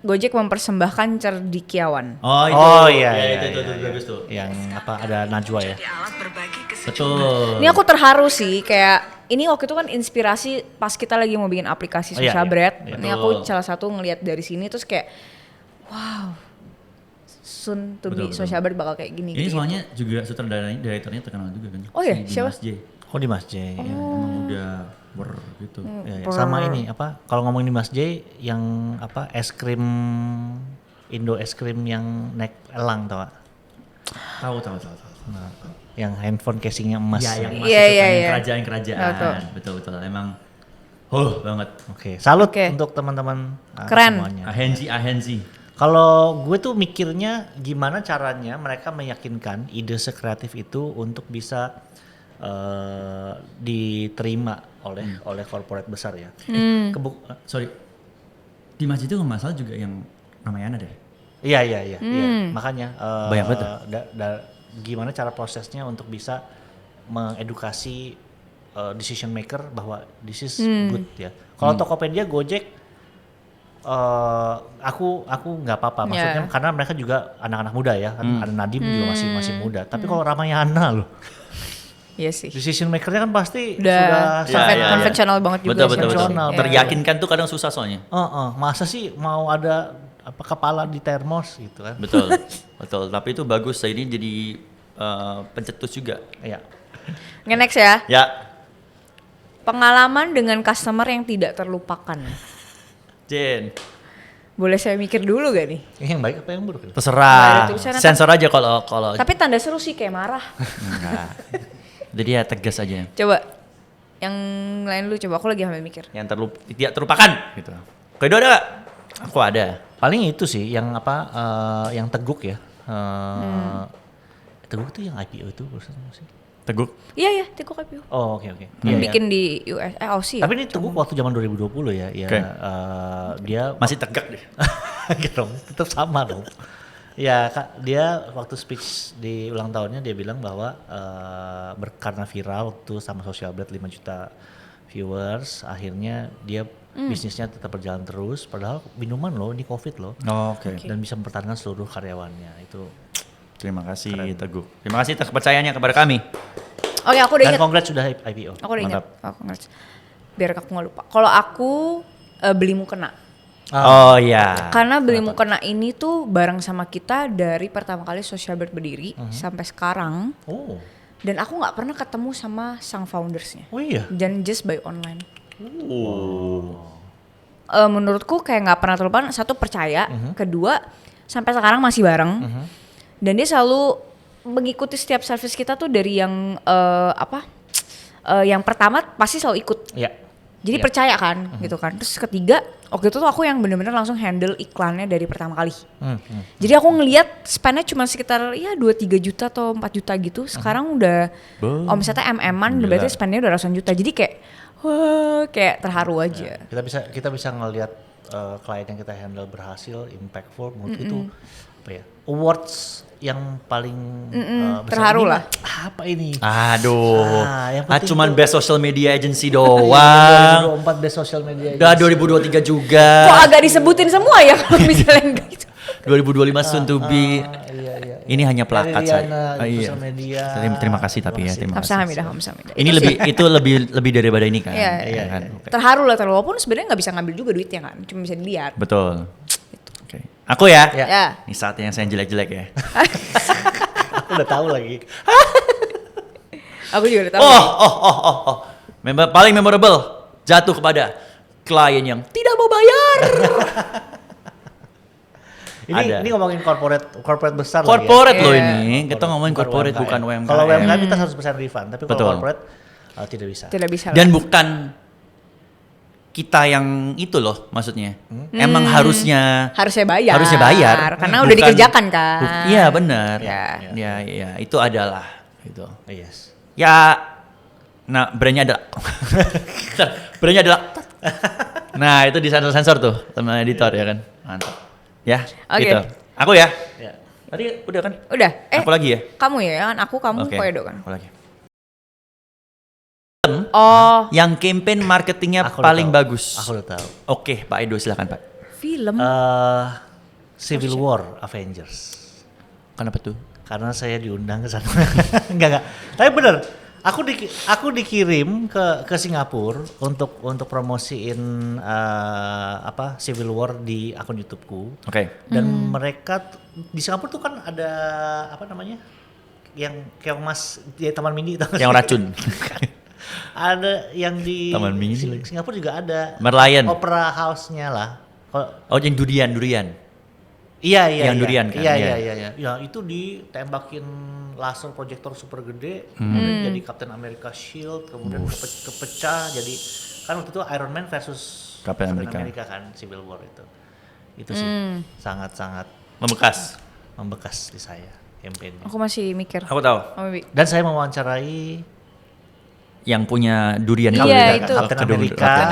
Gojek mempersembahkan cerdikiawan. Oh iya, itu iya. bagus tuh. Yang apa ada Najwa ya? Betul. Ini aku terharu sih, kayak ini waktu itu kan inspirasi pas kita lagi mau bikin aplikasi Oh, iya, Social iya. Bread. Iya. Ini aku salah satu ngelihat dari sini terus kayak wow. Soon to be Betul. Social Bread bakal kayak gini. Ini gitu. soalnya juga sutradaranya, direkturnya terkenal juga kan. Oh iya, Si siapa? Dimas J. Oh di Mas J. Ya. Emang udah gitu. Ya, sama ini apa? Kalau ngomongin di Mas J, yang apa es krim Indo es krim yang naik elang tau gak? Tahu. Nah, yang handphone casingnya emas. Ya, yang masuk Iya, ke iya, yang iya. kerajaan-kerajaan. Betul. Emang banget. Oke, salut Oke. untuk teman-teman Keren. semuanya. Ahensi. Kalau gue tuh mikirnya gimana caranya mereka meyakinkan ide sekreatif itu untuk bisa diterima oleh corporate besar ya. Sorry. Di masjid itu nggak masalah juga yang Ramayana deh. Iya. Makanya Banyak banget gimana cara prosesnya untuk bisa mengedukasi decision maker bahwa this is good ya. Kalau Tokopedia, Gojek, aku nggak apa-apa. Maksudnya karena mereka juga anak-anak muda ya. Kan ada Nadiem juga masih muda. Tapi kalau Ramayana loh, Iya sih. decision makernya kan pasti Udah sudah Iya. konvensional banget juga. Betul. konvensional. Iya. Teryakinkan tuh kadang susah soalnya. Masa sih mau ada apa kepala di termos gitu kan? Betul. Tapi itu bagus. Ini jadi pencetus juga. Iya. Nge-next ya. Ya. Pengalaman dengan customer yang tidak terlupakan. Jen. Boleh saya mikir dulu gak nih? Yang baik apa yang buruk? Nggak Terserah. ada tulisannya, Sensor aja kalau Tapi tanda seru sih kayak marah. enggak. Jadi ya tegas aja. Coba yang lain lu coba, aku lagi sambil mikir. Yang tidak terlupakan gitu. Kedua ada nggak? Aku ada. Paling itu sih yang apa yang Teguk ya. Teguk tuh yang IPO itu barusan sih. Teguk. Iya, Teguk IPO. Oh, oke. Yang Iya, bikin di US, Aussie ya? Tapi ini Teguk waktu zaman 2020 ya, Oke. dia Masih tegak deh. Enggak dong, tetap sama dong. Ya, Kak, dia waktu speech di ulang tahunnya dia bilang bahwa karena viral waktu sama Social Blade 5 juta viewers, akhirnya dia bisnisnya tetap berjalan terus padahal minuman loh, ini Covid loh. Oh, oke. Dan bisa mempertahankan seluruh karyawannya. Itu Terima kasih Teguk. Terima kasih atas kepercayaannya kepada kami. Oke, aku udah dan ingat. congrats sudah IPO. Aku udah ingat. Mantap. Aku congrats. Biar aku nggak lupa. Kalau aku beli mukena. Oh iya. Karena beli mukena ini tuh bareng sama kita dari pertama kali Social Blade berdiri sampai sekarang. Oh. Dan aku nggak pernah ketemu sama sang foundersnya. Oh iya. Dan just by online. Oh. Menurutku kayak nggak pernah terlupakan. Satu, percaya. Kedua, sampai sekarang masih bareng. Dan dia selalu mengikuti setiap service kita tuh dari yang yang pertama pasti selalu ikut. Iya. Jadi Iya. percaya kan gitu kan. Terus ketiga, waktu itu tuh aku yang bener-bener langsung handle iklannya dari pertama kali. Jadi aku ngelihat spendnya cuma sekitar ya 2-3 juta atau 4 juta gitu. Sekarang udah omsetnya MM-an, Gila. berarti spendnya udah ratusan juta. Jadi kayak wah, kayak terharu aja. Kita bisa ngelihat klien yang kita handle berhasil, impactful, menurut itu apa ya? Awards yang paling besar terharu ini lah. Apa ini? Aduh. yang penting Cuman tuh- best social media agency Iya, doang. 2024 best social media. Udah 2023 juga. Kok agak disebutin semua ya kalau misalnya enggak gitu. 2025 soon to be. Iya. Ini hanya plakat saya. Liliana, Iya. sosial media. Terima kasih tapi ya, terima kasih. Hamzah Hamidah. Ini itu lebih daripada ini kan. Iya, Ya kan? Oke. Terharu lah, walaupun sebenarnya nggak bisa ngambil juga duitnya kan, cuma bisa dilihat. Betul. Oke. Aku ya. Ya. Ya. Ini saatnya yang saya jelek-jelek ya. Aku udah tahu lagi. Aku juga udah tahu. Oh. Paling memorable jatuh kepada klien yang tidak mau bayar. Ada. Ini ngomongin corporate besar Corporate lagi loh Iya. ini. Kita ngomongin corporate bukan UMKM. Kalau UMKM kita 100% refund, tapi Betul. kalau corporate tidak bisa. Tidak bisa. Dan bukan kita yang itu loh maksudnya. Emang harusnya harusnya bayar. Karena udah Bukan- dikerjakan kan. Iya benar. Ya. Ya, itu adalah gitu. Yes. Ya, nah brandnya adalah brandnya adalah nah itu di sensor tuh sama editor ya kan. Mantap. Ya, Oke. gitu. Aku ya. Ya. Tadi udah kan? Udah. Aku lagi ya? Kamu ya kan? Kamu Oke. Koedo kan? Aku lagi. Oh, Yang campaign marketingnya Aku udah paling tahu. bagus. Aku udah tahu. Oke, Pak Edo silakan Pak. film. Civil War Avengers. Kenapa tuh? Karena saya diundang ke sana. enggak. Tapi bener, aku dikirim ke Singapura untuk promosiin Civil War di akun YouTubeku. Oke. Dan mereka di Singapura tuh kan ada apa namanya? Yang keongmas di Taman Mini itu. Yang racun. Ada yang di Taman Mini. Singapura juga ada. Merlion. Opera House-nya lah. Oh, yang durian. Iya. Yang durian kan? Iya. Iya. Ya itu ditembakin laser proyektor super gede, kemudian jadi Captain America Shield, kemudian kepecah jadi kan waktu itu Iron Man versus Captain America. kan Civil War itu. Itu sih sangat-sangat membekas di saya campaign-nya. Aku masih mikir. Aku tahu. Dan saya mewawancarai Yang punya durian Iya, itu. Captain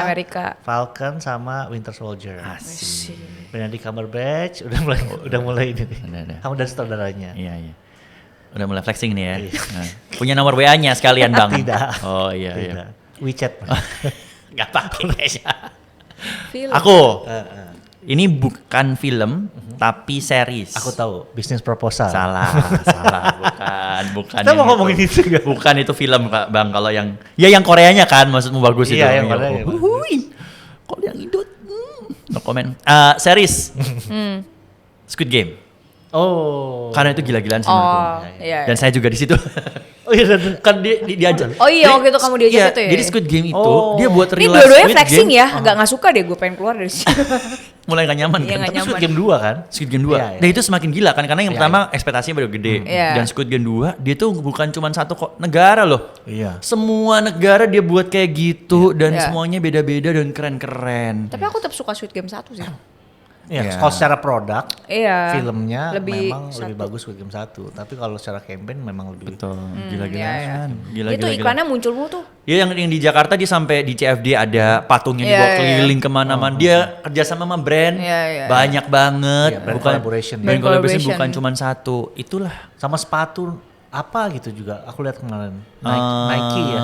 Amerika. Falcon sama Winter Soldier. Asik. Benedict Cumberbatch udah mulai ini nih. Udah. Kamu dan saudaranya. Iya. Udah mulai flexing nih ya. Nah, punya nomor WA-nya sekalian, Bang. Tidak. Oh iya. Tidak. WeChat. Gak pakai kayaknya. Film. Aku. Ini bukan film, tapi series. Aku tahu, bisnis proposal. Salah, bukan. Kita mau yang ngomongin itu nggak? Bukan itu film, Kak, Bang. Kalau yang yang Koreanya kan, maksudmu bagus itu. Iya, yang Korea. Wuih. Kalau yang Indo, no comment. Series. Squid Game. Oh. Karena itu gila-gilaan sih menurutku. Oh, iya. Dan saya juga di situ. Oh iya, dan Kan diajak. Oh iya, waktu itu kamu diajak itu ya? Jadi Squid Game itu Oh. dia buat Ini real life dua-duanya Squid flexing Game. ya, nggak suka deh gue pengen keluar dari sini. mulai gak nyaman Iya, kan. nggak Tapi nyaman. Squid Game 2 kan? Squid Game 2. Iya, iya. Dan itu semakin gila kan karena yang Iya, pertama ekspektasinya baru gede. Iya. Dan Squid Game 2 dia tuh bukan cuma satu kok negara loh. Iya. Semua negara dia buat kayak gitu dan Iya. semuanya beda-beda dan keren-keren. Tapi aku tetap suka Squid Game 1 sih. Iya, Iya. kalau secara produk, Iya. filmnya lebih memang lebih satu. bagus Squid Game 1. Tapi kalau secara campaign memang lebih. Betul, Iya, iya. gila-gilaan. Itu Gila-gila. iklannya muncul mulu tuh. Ya yang di Jakarta dia sampai di CFD ada patungnya Iya, dibawa iya, keliling kemana-mana. Dia kerjasama sama brand Iya, iya. banyak banget. Iya, brand collaboration. Brand Brand collaboration collaboration. bukan cuma satu. Itulah Sama sepatu apa gitu juga. Aku lihat kemarin. Nike ya.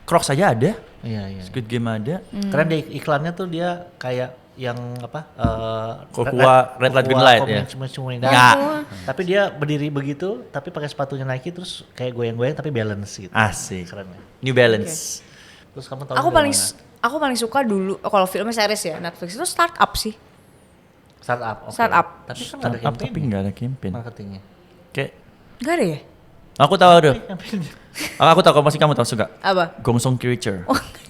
Crocs aja ada, Iya, iya. Squid Game ada. Karena di iklannya tuh dia kayak yang apa? Cocoa, red light, green light ya? Enggak. Tapi dia berdiri begitu, tapi pakai sepatunya Nike terus kayak goyang-goyang tapi balance gitu. Asik. Keren ya. New Balance. Terus kamu tahu Aku dari paling mana? aku paling suka dulu kalau filmnya series ya Netflix itu Startup sih. Startup. oke. Startup. Tapi kan nggak ada Startup tapi campaign nggak ada campaign. marketingnya. Kayak Gak ada ya? aku tahu deh. Aku tahu pasti kamu tahu suka. Apa? Gongsong Creature.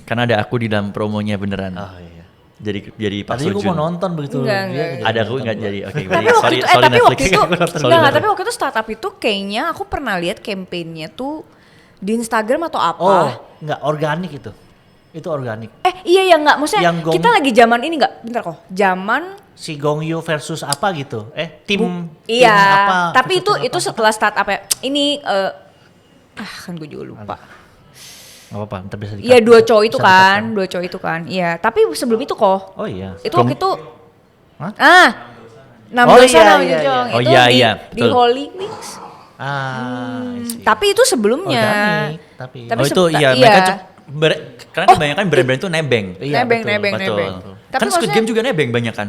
Karena ada aku di dalam promonya beneran. Oh iya. Jadi Pak Tadi aku Sojun. mau nonton begitu. Enggak, dia enggak. Ada aku nggak jadi. Oke, Tapi waktu itu, sorry tapi Netflix. waktu itu, enggak, Netflix. tapi waktu itu Startup itu kayaknya aku pernah lihat campaignnya tuh di Instagram atau apa. Oh, enggak organik itu. Itu organik. Iya ya enggak, maksudnya Yang Gong- kita lagi zaman ini enggak, bentar kok, zaman Si Gong Yoo versus apa gitu. Tim iya, apa? tapi versus itu tim apa? setelah Startup ya. Ini kan gue juga lupa. Nggak apa-apa, ntar bisa di-cut. Iya dua cowok itu Bisa kan, di-cut dua cowok itu kan. Iya, tapi sebelum itu kok. Oh iya. Itu waktu itu Hah? Nam Oh, Dosa, iya, Nam iya, Jojong. iya. Oh, Itu iya, di, iya, di betul. Holy Wings. I see. Tapi itu sebelumnya. Organik, tapi Tapi Oh itu iya, iya. mereka karena kebanyakan brand-brand itu nebeng. Iya, nebeng, betul, nebeng, Betul. nebeng. Tapi Kan Squid maksudnya- Game juga nebeng banyak kan?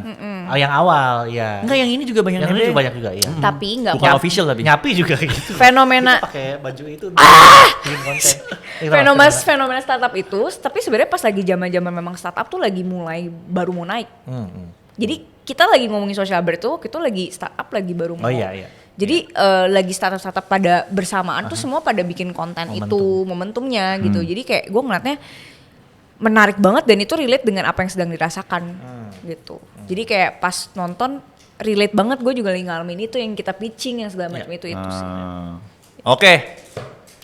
Oh, yang awal, ya. Enggak, yang ini juga banyak Yang ini nebeng. juga banyak juga, ya. Tapi enggak Bukan official tapi. Nyapi juga gitu. fenomena Kita pakai baju itu bikin konten. fenomena startup itu, tapi sebenarnya pas lagi zaman-zaman memang startup tuh lagi mulai baru mau naik. Jadi kita lagi ngomongin social bird tuh, kita lagi startup lagi baru mau. Oh iya, iya. Jadi lagi startup pada bersamaan tuh semua pada bikin konten itu momentumnya gitu. Jadi kayak gue ngeliatnya menarik banget dan itu relate dengan apa yang sedang dirasakan gitu. Jadi kayak pas nonton relate banget, gue juga lagi ngalamin itu yang kita pitching yang segala macam itu sih. Oke.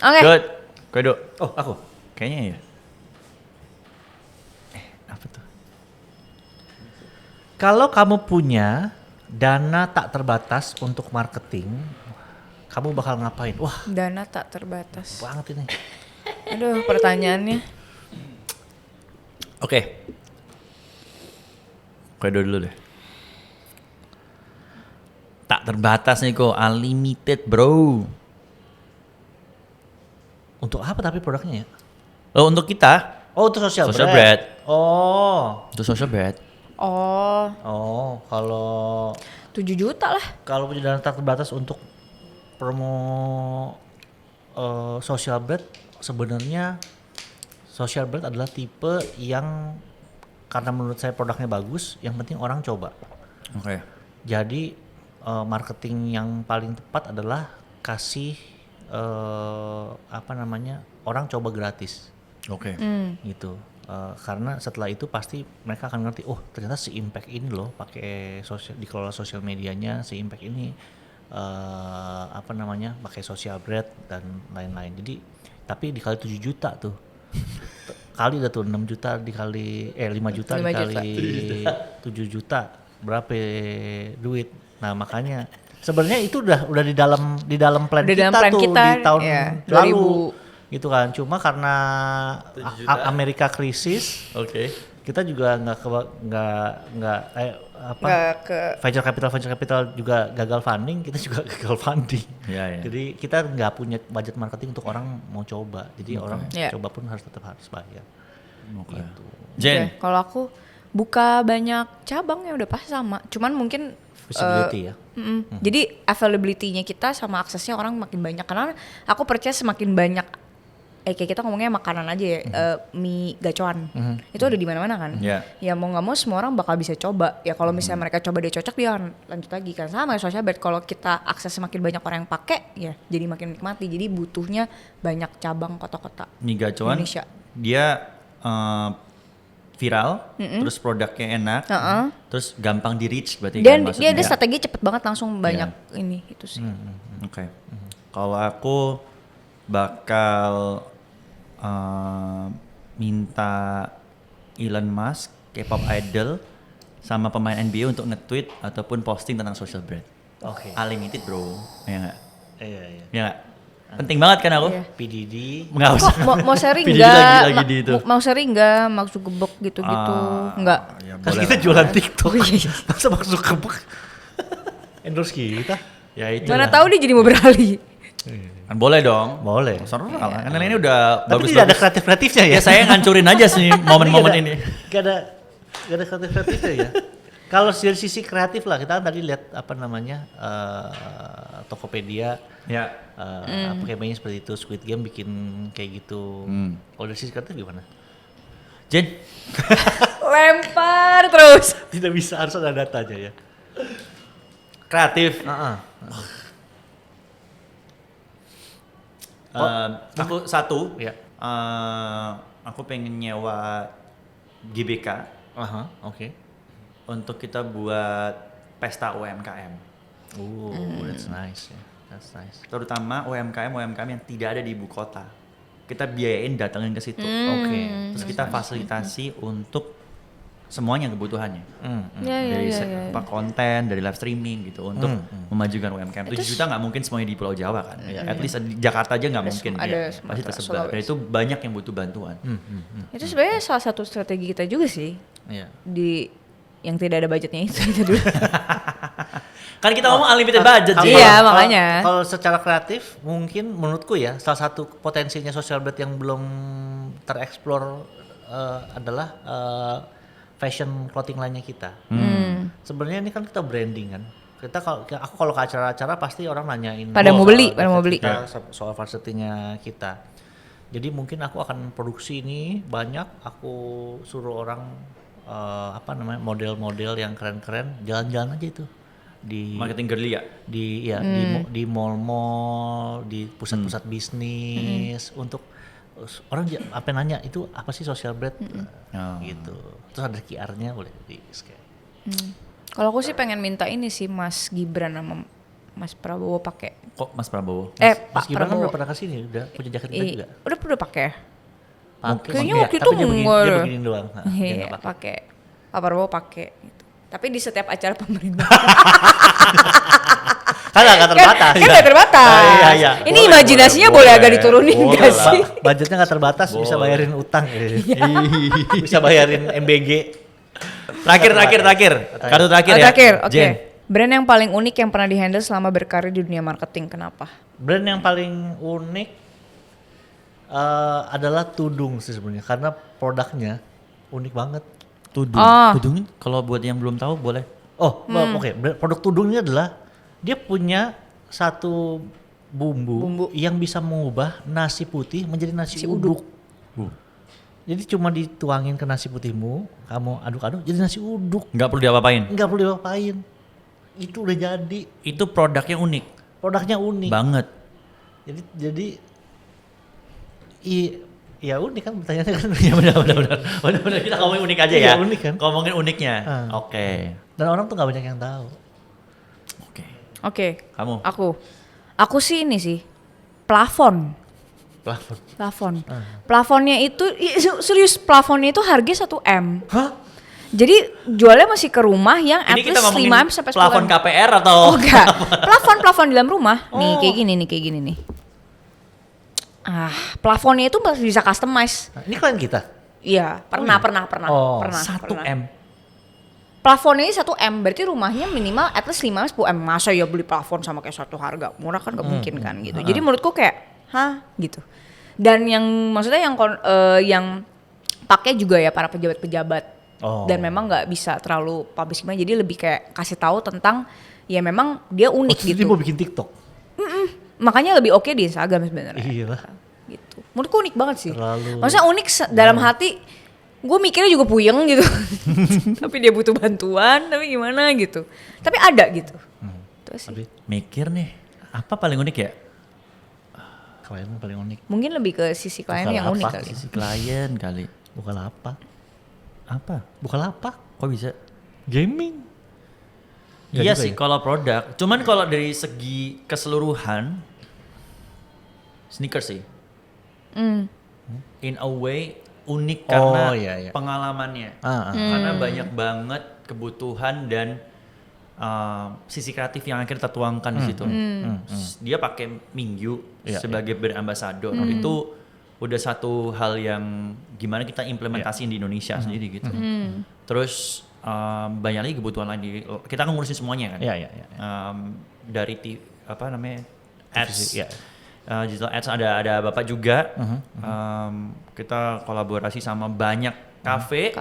Oke. Good. Kado. Oh, aku. Kayaknya ya. Apa tuh? Kalau kamu punya dana tak terbatas untuk marketing, kamu bakal ngapain? Wah, Dana tak terbatas. banget ini. Aduh, pertanyaannya. Oke. Kado dulu deh. Tak terbatas nih kok, unlimited bro. Untuk apa tapi produknya ya? Oh untuk kita, Oh, untuk social, Social brand. brand. Oh. untuk social brand. Oh, Oh, kalau 7 juta lah. kalau punya dana tak terbatas untuk promo social brand, sebenarnya social brand adalah tipe yang karena menurut saya produknya bagus, yang penting orang coba. Oke. Jadi marketing yang paling tepat adalah kasih apa namanya, orang coba gratis Oke. gitu. Karena setelah itu pasti mereka akan ngerti, oh ternyata si impact ini loh pakai sosial, dikelola sosial medianya, si impact ini apa namanya, pakai social brand dan lain-lain. Jadi tapi dikali 7 juta tuh. Kali dah tuh 6 juta dikali 5 juta 5 dikali 7 juta berapa duit. Nah, makanya sebenarnya itu udah di dalam plan Udah kita dalam plan tuh kita, di tahun ya, lalu gitu kan. Cuma karena 7 juta. Amerika krisis, Oke. kita juga nggak Nggak ke venture capital juga gagal funding, kita juga gagal funding. Iya, iya. Jadi kita nggak punya budget marketing untuk orang mau coba. Jadi orang Iya. coba pun tetap harus bayar. Oke. Gitu. Jen. Oke, kalau aku buka banyak cabang ya udah pasti sama. Cuman mungkin Visibility ya. jadi availability-nya kita sama aksesnya orang makin banyak karena aku percaya semakin banyak kayak kita ngomongnya makanan aja ya, mie gacoan. Itu udah di mana-mana kan. Iya. Ya mau nggak mau semua orang bakal bisa coba. Ya kalau misalnya mereka coba dia cocok dia akan lanjut lagi kan. Sama ya social bet, kalau kita akses semakin banyak orang yang pakai ya jadi makin nikmati. Jadi butuhnya banyak cabang kota-kota Mie gacoan. Indonesia. Dia viral, terus produknya enak, terus gampang di reach berarti Dan kan dia ada maksudnya. strategi cepet banget langsung banyak ini itu sih. Oke. Kalau aku bakal minta Elon Musk, K-pop idol, sama pemain NBA untuk nge-tweet ataupun posting tentang social brand. Oke. Unlimited bro, ya nggak? Iya. Ya nggak? Penting banget kan aku? Iya. PDD. Nggak usah. Kok mau sharing Pilih enggak? lagi di itu. Mau sharing enggak? Mark Zuckerberg gitu-gitu. Enggak. Ya, Kan boleh kita lah. jualan TikTok. Masa masuk ke endorse kita? Ya itu. Mana tahu dia jadi mau beralih. Kan boleh dong. Boleh. Serah lah. Kan ini udah Tapi bagus. tidak ada kreatif-kreatifnya ya? Ya saya ngancurin aja sih momen-momen ini. Gak ada kreatif-kreatifnya ya. Kalau dari sisi kreatif lah, kita kan tadi lihat apa namanya Tokopedia, Ya. apa campaign seperti itu, Squid Game bikin kayak gitu. Kalau dari sisi kreatif gimana? Jen, Lempar terus. Tidak bisa, harus ada datanya ya. kreatif. Aku satu, Ya. aku pengen nyewa GBK Oke. untuk kita buat pesta UMKM. That's nice ya. That's nice. Terutama UMKM yang tidak ada di ibu kota. Kita biayain datengin ke situ. Oke. Terus kita fasilitasi untuk semuanya kebutuhannya. Ya, Dari ya. apa konten, dari live streaming gitu untuk memajukan UMKM. 7 juta nggak mungkin semuanya di Pulau Jawa kan. At least di Jakarta aja nggak mungkin. ada Ya. Sumatera, Pasti tersebar. Sulawesi. Dan itu banyak yang butuh bantuan. Itu sebenarnya salah satu strategi kita juga sih Iya. di yang tidak ada budgetnya itu dulu. Kan kita ngomong unlimited budget sih. Iya, makanya. Kalau secara kreatif mungkin menurutku ya salah satu potensinya social brand yang belum tereksplor adalah fashion clothing line-nya kita. Sebenarnya ini kan kita branding kan. Kita aku kalau ke acara-acara pasti orang nanyain Pada mau soal beli, pada mau beli. kita, soal varsity-nya kita. Jadi mungkin aku akan produksi ini banyak, aku suruh orang model-model yang keren-keren jalan-jalan aja itu di Marketing girly ya. di mall-mall, di pusat-pusat bisnis untuk orang apa nanya itu apa sih social brand gitu. Terus ada QR-nya boleh di scan. Kalau aku sih pengen minta ini sih Mas Gibran sama Mas Prabowo pakai. Kok Mas Prabowo? Pak Mas Gibran kan Prabowo. udah pernah kesini, udah punya jaket kita juga. Udah pakai. Pakai. Kayaknya Iya, waktu tapi itu dia begini, enggak dia deh. begini doang. Nah, dia Iya, nggak pakai. pakai. Pak Prabowo pakai gitu. Tapi di setiap acara pemerintah. Kan nggak terbatas. Kan nggak terbatas. Iya. Ini Boleh, imajinasinya boleh, boleh agak boleh. diturunin Boleh nggak lah. sih? Budgetnya nggak terbatas, bisa Boleh. bayarin utang. Bisa bayarin MBG. Terakhir. Kartu terakhir ya. Terakhir, oke. Jen. Brand yang paling unik yang pernah dihandle selama berkarir di dunia marketing, kenapa? Brand yang paling unik adalah Tudung sih sebenarnya karena produknya unik banget. Tudung. Oh. Tudung kalau buat yang belum tahu boleh. Oh, oke. Produk Tudung ini adalah dia punya satu bumbu yang bisa mengubah nasi putih menjadi nasi uduk. Jadi cuma dituangin ke nasi putihmu, kamu aduk-aduk jadi nasi uduk. Nggak perlu diapa-apain. Nggak perlu diapain. Itu udah jadi. Itu produknya unik Produknya unik. banget. Jadi ya unik kan pertanyaannya kan. Ya benar. Kita ngomongin unik aja Iya, ya. unik kan? Ngomongin uniknya. Ah. Oke. Dan orang tuh nggak banyak yang tahu. Oke. Oke. Kamu? Aku sih ini sih. Plafon. Plafonnya itu serius plafonnya itu harga 1 M. Hah? Jadi jualnya masih ke rumah yang at Ini kita least 5 ngomongin M sampai 10 plafon M. KPR atau? Oh enggak. Plafon di dalam rumah. Nih kayak gini nih. Plafonnya itu bisa customize. Nah, ini klien kita. Iya, pernah. 1 M. Plafonnya 1 M, berarti rumahnya minimal at least 5 10 M. Masa ya beli plafon sama kayak satu harga? Murah kan gak mungkin kan gitu. Jadi menurutku kayak, gitu. Dan yang maksudnya yang pakai juga ya para pejabat-pejabat. Dan memang nggak bisa terlalu publish gimana, jadi lebih kayak kasih tahu tentang ya memang dia unik Jadi gitu. mau bikin TikTok. Makanya lebih oke di Instagram sebenarnya. Iya. Gitu. Menurutku unik banget sih. Terlalu- Maksudnya unik dalam hati. Gue mikirnya juga puyeng gitu. Tapi dia butuh bantuan, tapi gimana gitu. Tapi ada gitu. Itu sih. Mikir nih, apa paling unik ya? Kliennya paling unik. Mungkin lebih ke sisi kliennya yang Bukan unik apa, kali. Si klien kali. Bukan apa? Apa? Bukalapak. Kok bisa? Gaming. Nggak Iya juga sih ya? kalau produk. Cuman kalau dari segi keseluruhan sneakers sih. In a way unik karena iya, iya. pengalamannya. Karena banyak banget kebutuhan dan sisi kreatif yang akhirnya kita tuangkan di situ. Dia pakai Mingyu Iya, sebagai brand ambassador. Itu udah satu hal yang gimana kita implementasiin di Indonesia sendiri gitu. Terus banyak lagi kebutuhan lain kita kan ngurusin semuanya kan. Iya, iya, iya. Dari apa namanya ads, Iya. digital ads ada Bapak juga. Kita kolaborasi sama banyak kafe.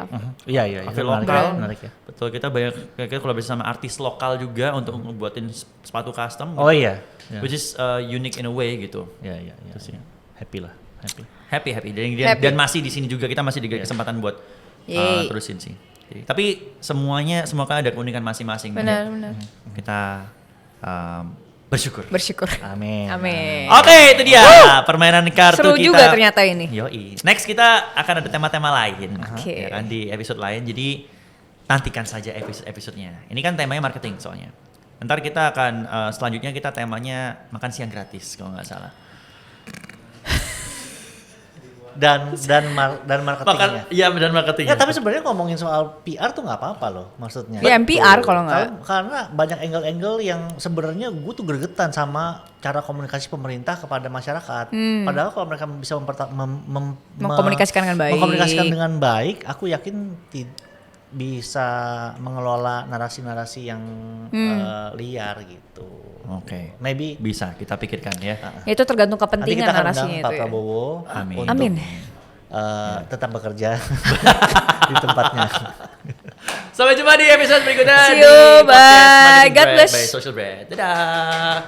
Iya, iya. Kafe Itu menarik, lokal. menarik ya. Betul, kita kita kolaborasi sama artis lokal juga untuk ngebuatin sepatu custom. Oh gitu. iya. Iya. Which is unique in a way gitu. Iya, iya, iya. Itu sih. Happy lah, happy. Happy. Happy. Dan masih di sini juga kita masih diberi kesempatan buat Yeay. terusin sih. Tapi semua kan ada keunikan masing-masing. Benar. Kita bersyukur. Bersyukur. Amin. Amin. Oke, itu dia permainan kartu Seru kita. juga ternyata ini. Yoi. Next kita akan ada tema-tema lain, Oke. ya kan di episode lain. Jadi nantikan saja episode-episodenya. Ini kan temanya marketing soalnya. Ntar kita akan selanjutnya kita temanya makan siang gratis kalau nggak salah. Dan marketingnya. Iya, dan marketing. Ya tapi sebenarnya ngomongin soal PR tuh nggak apa-apa loh maksudnya. Ya, PR kalau nggak. Karena banyak angle-angle yang sebenarnya gue tuh gregetan sama cara komunikasi pemerintah kepada masyarakat. Padahal kalau mereka bisa Mengkomunikasikan dengan baik. Mengkomunikasikan dengan baik, aku yakin bisa mengelola narasi-narasi yang liar gitu. Oke. Maybe Bisa kita pikirkan ya. Itu tergantung nanti kepentingan kita akan undang narasinya Pak itu ya. Prabowo Amin. untuk Amin. tetap bekerja di tempatnya. Sampai jumpa di episode berikutnya. See di you, podcast bye. Marketing God Bread bless. by Social Bread. Dadah.